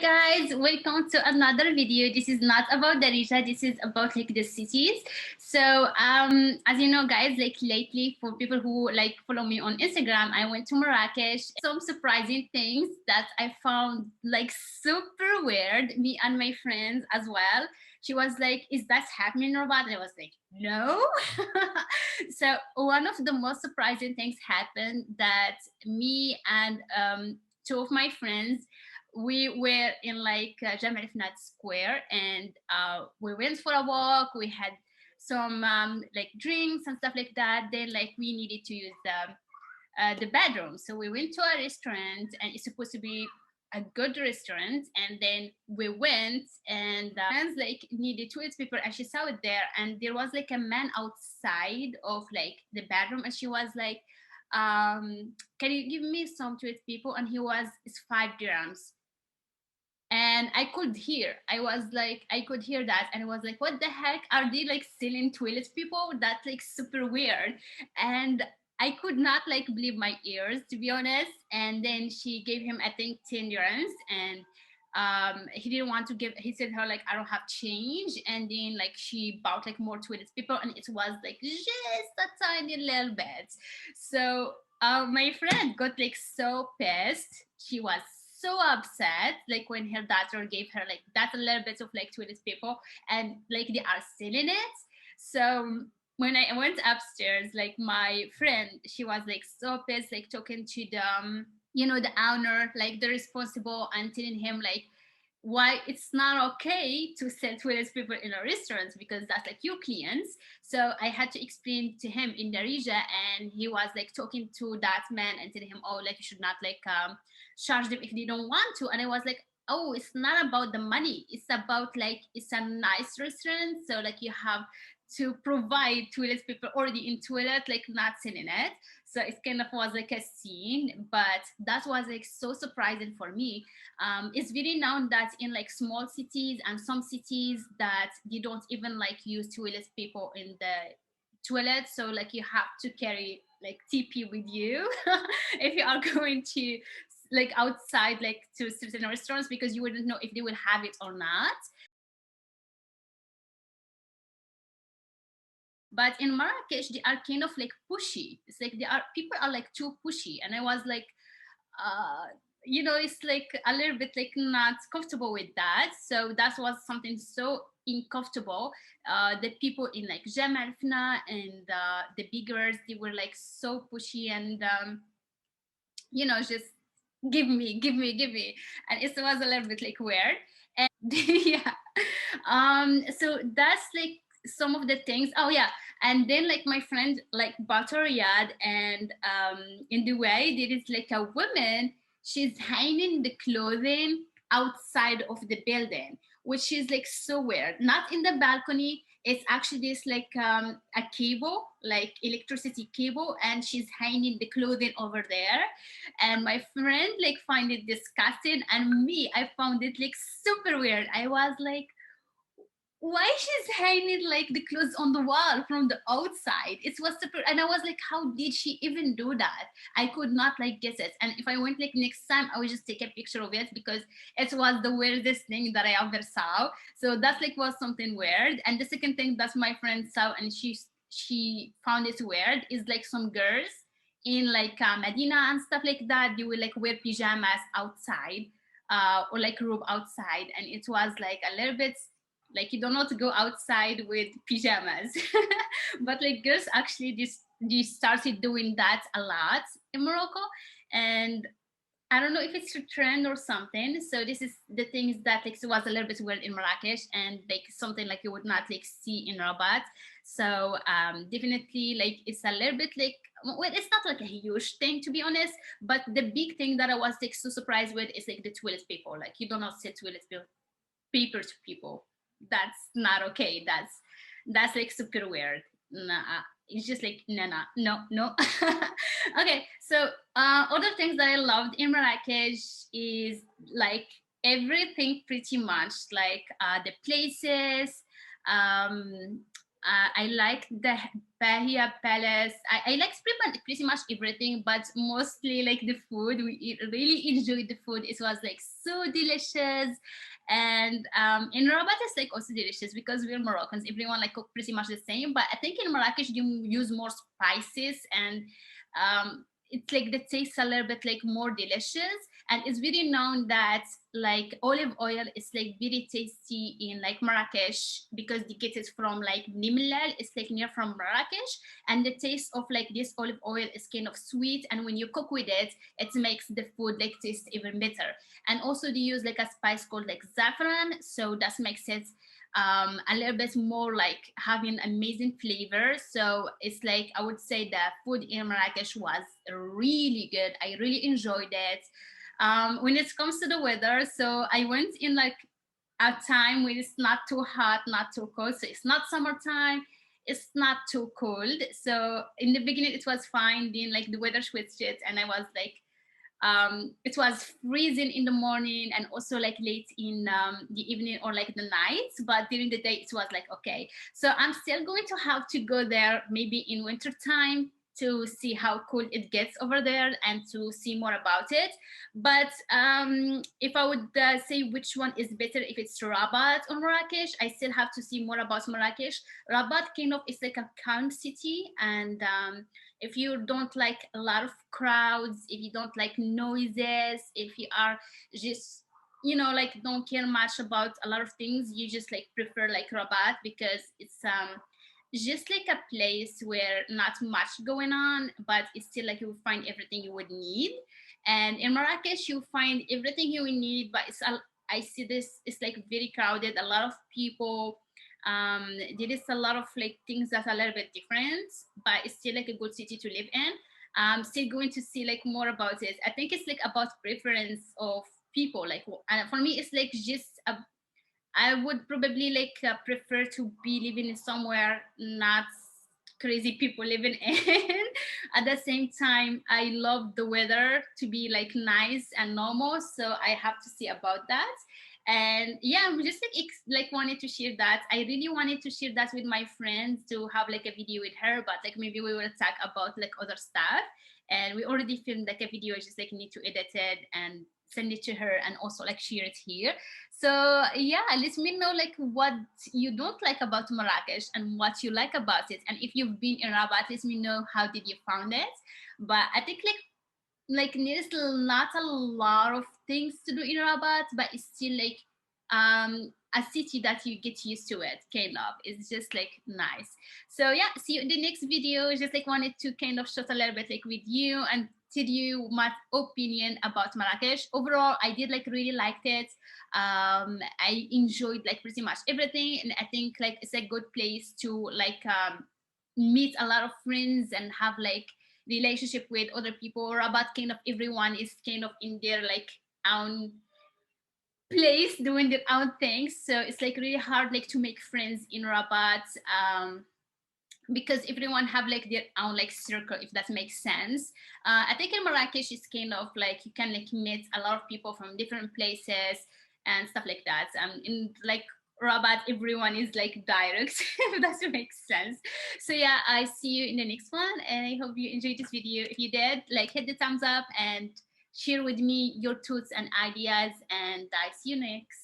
guys, welcome to another video. This is not about Darija, this is about like the cities. So as you know guys, like lately for people who like follow me on Instagram, I went to Marrakesh. Some surprising things that I found like super weird, me and my friends as well. She was like, is that happening or what? And I was like, no. So one of the most surprising things happened that me and two of my friends, we were in like Jamal Fnat Square, and we went for a walk. We had some like drinks and stuff like that. Then like we needed to use the bathroom, so we went to a restaurant, and it's supposed to be a good restaurant. And then we went, and friends like needed toilet paper, and she saw it there, and there was like a man outside of like the bathroom, and she was like, can you give me some toilet paper? And he was, it's 5 dirhams. And I could hear that, and I was like, what the heck, are they like selling toilet people? That's like super weird. And I could not like believe my ears, to be honest. And then she gave him, I think, 10 dirhams, and he didn't want to give. He said her like, I don't have change. And then like she bought like more toilet paper, and it was like just a tiny little bit. So my friend got like so pissed. She was so upset, like when her daughter gave her like that a little bit of like toilet paper, and like they are selling it. So when I went upstairs, like my friend, she was like so pissed, like talking to the the owner, like the responsible, and telling him like why it's not okay to sell toilet paper in a restaurant, because that's like your clients. So I had to explain to him in Darija, and he was like talking to that man and telling him, oh, like you should not like charge them if they don't want to. And I was like, oh, it's not about the money, it's about like it's a nice restaurant, so like you have to provide toilet paper already in toilet, like not selling it. So it kind of was like a scene, but that was like so surprising for me. It's very known that in like small cities and some cities that they don't even like use toilet paper in the toilet, so like you have to carry like TP with you if you are going to like outside like to certain restaurants, because you wouldn't know if they will have it or not. But in Marrakesh, they are kind of like pushy. It's like they are, people are like too pushy, and I was like, uh, it's like a little bit like not comfortable with that. So that was something so uncomfortable. The people in like Jamal Fna and the biggers, they were like so pushy, and just give me, give me, give me, and it was a little bit like weird. And yeah, so that's like some of the things. Oh yeah, and then like my friend like bought a Riyadh, and in the way there is like a woman, she's hanging the clothing outside of the building, which is like so weird, not in the balcony. It's actually this like a cable, like electricity cable, and she's hanging the clothing over there. And my friend like find it disgusting, and me, I found it like super weird. I was like, why she's hanging like the clothes on the wall from the outside? It was super, and I was like, how did she even do that? I could not like guess it. And if I went like next time, I would just take a picture of it, because it was the weirdest thing that I ever saw. So that's like was something weird. And the second thing that my friend saw, and she found it weird, is like some girls in like Medina and stuff like that, they will like wear pajamas outside, or like robe outside, and it was like a little bit like you don't know to go outside with pajamas. But like girls actually they started doing that a lot in Morocco. And I don't know if it's a trend or something. So this is the things that like was a little bit weird in Marrakesh, and like something like you would not like see in Rabat. So definitely like it's a little bit like, well, it's not like a huge thing, to be honest. But the big thing that I was like so surprised with is like the toilet paper. Like you do not say toilet paper to people. That's not okay. That's like super weird. Nah, it's just like nah, no, no. Okay, so other things that I loved in Marrakech is like everything pretty much, like the places, um I like the Bahia Palace. I like pretty much everything, but mostly like the food. Really enjoyed the food. It was like so delicious. And in Rabat, it's like also delicious because we're Moroccans. Everyone like cook pretty much the same. But I think in Marrakesh, you use more spices and it's like the taste a little bit like more delicious. And it's very known that like olive oil is like very tasty in like Marrakesh because they get it from like Nimlal, it's like near from Marrakesh, and the taste of like this olive oil is kind of sweet, and when you cook with it, it makes the food like taste even better. And also they use like a spice called like saffron, so that makes it a little bit more like having amazing flavor. So it's like I would say the food in Marrakesh was really good. I really enjoyed it. When it comes to the weather, so I went in like a time when it's not too hot, not too cold. So it's not summertime, it's not too cold. So in the beginning it was fine. Then like the weather switched it, and I was like, it was freezing in the morning and also like late in the evening or like the night, but during the day it was like okay. So I'm still going to have to go there maybe in winter time to see how cool it gets over there and to see more about it. But if I would say which one is better, if it's Rabat or Marrakesh, I still have to see more about Marrakesh. Rabat kind of is like a calm city, and if you don't like a lot of crowds, if you don't like noises, if you are just like don't care much about a lot of things, you just like prefer like Rabat because it's just like a place where not much going on, but it's still like you will find everything you would need. And in Marrakesh you find everything you will need, but I see this, it's like very crowded, a lot of people. There is a lot of like things that are a little bit different, but it's still like a good city to live in. Still going to see like more about it. I think it's like about preference of people, like for me it's like just I would probably like prefer to be living in somewhere not crazy people living in. At the same time, I love the weather to be like nice and normal, so I have to see about that. And yeah, I'm just like like wanted to share that. I really wanted to share that with my friends to have like a video with her, but like maybe we will talk about like other stuff. And we already filmed like a video, just like need to edit it and send it to her and also like share it here. So yeah, let me know like what you don't like about Marrakesh and what you like about it. And if you've been in Rabat, let me know how did you found it. But I think like there's not a lot of things to do in Rabat, but it's still like a city that you get used to it, kind of. It's just like nice. So yeah, see you in the next video. Just like wanted to kind of share a little bit like with you and tell you my opinion about Marrakesh. Overall, I did like really liked it. I enjoyed like pretty much everything, and I think like it's a good place to like meet a lot of friends and have like relationship with other people. Rabat kind of everyone is kind of in their like own place doing their own things, so it's like really hard like to make friends in Rabat, because everyone have like their own like circle, if that makes sense. I think in Marrakesh it's kind of like you can like meet a lot of people from different places and stuff like that. In like Rabat, everyone is like direct, if that makes sense. So yeah, I see you in the next one, and I hope you enjoyed this video. If you did, like hit the thumbs up and share with me your thoughts and ideas, and I see you next.